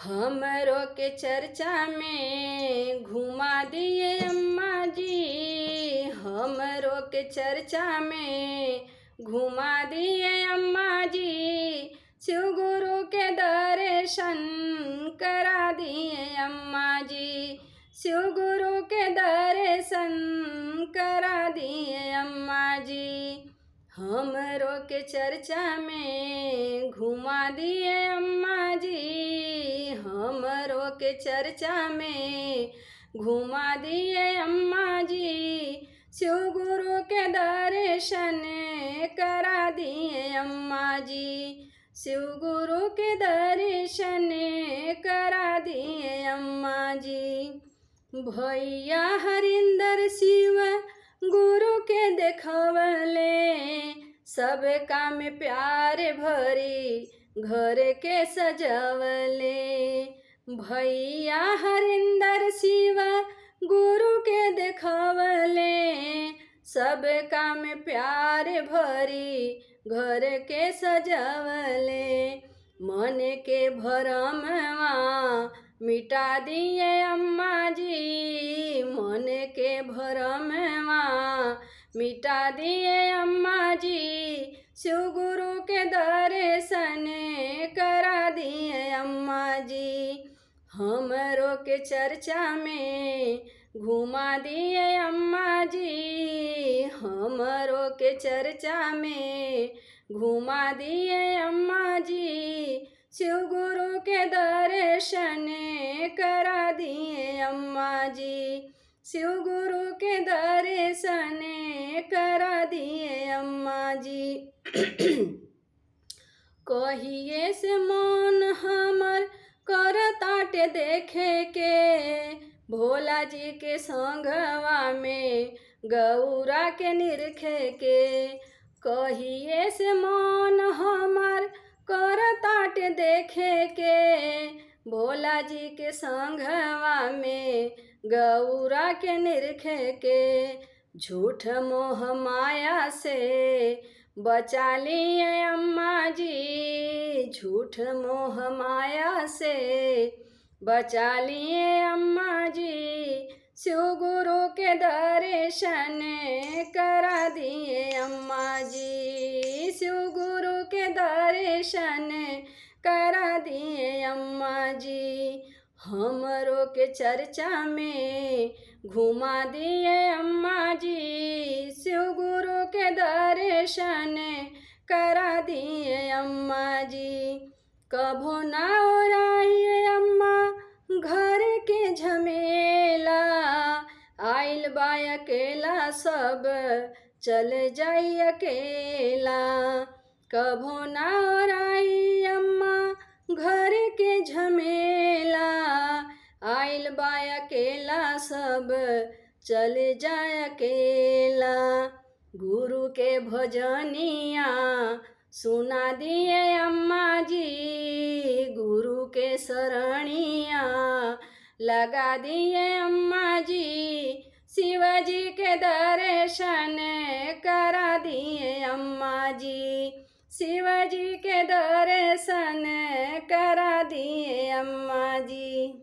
हमरों के चर्चा में घुमा दिए अम्मा जी, हमरों के चर्चा में घुमा दिए अम्मा जी, शिव गुरु के दर्शन करा दिए अम्मा जी, शिव गुरु के दर्शन करा दिए अम्मा जी। हमरों के चर्चा में घुमा दिए अम्मा जी, हमरों के चर्चा में घुमा दिए अम्मा जी, शिव गुरु के दर्शन करा दिए अम्मा जी, शिव गुरु के दर्शन करा दिए अम्मा जी। भैया हरिंदर शिव गुरु के देखवले, सब काम प्यार भरी घर के सजवले। भैया हरिंदर शिव गुरु के देखवले, सब काम प्यार भरी घर के सजवले। मन के भरमवा मिटा दिए अम्मा जी, मन के भरमवा मिटा दिए अम्मा जी, शिव गुरु के दर्शन करा दिए अम्मा जी। हमरों के चर्चा में घुमा दिए अम्मा जी, हमरों के चर्चा में घुमा दिए अम्मा जी, शिव गुरु के दर्शन करा दिए अम्मा जी, शिव गुरु के दर्शन करा दिए अम्मा जी। कहिए से मन हमर करताटे देखे के, भोला जी के संगवा में गौरा के निरखे के। कहिए से मन हमर करताटे देखे के, भोला जी के संगवा में गौरा के निरखे के। झूठ मोह माया से बचा लिए अम्मा जी, झूठ मोह माया से बचा लिए अम्मा जी, शिव गुरु के दर्शन करा दिए अम्मा जी, शिव गुरु के दर्शन करा दिए अम्मा जी। हमरों के चर्चा में घुमा दिए अम्मा जी, शिव गुरु के दर्शन करा दिए अम्मा जी। कभो ना ओराइए अम्मा घर के झमेला, आइल बा अकेला सब चल जाई अकेला। कभो ना ओराई अम्मा घर के झमेला, आइल बा अकेला सब चल जाए अकेला। गुरु के भजनिया सुना दिए अम्मा जी, गुरु के शरणिया लगा दिए अम्मा जी, शिवजी के दर्शन करा दिए अम्मा जी, शिवजी के दर्शन करा दिए अम्मा जी।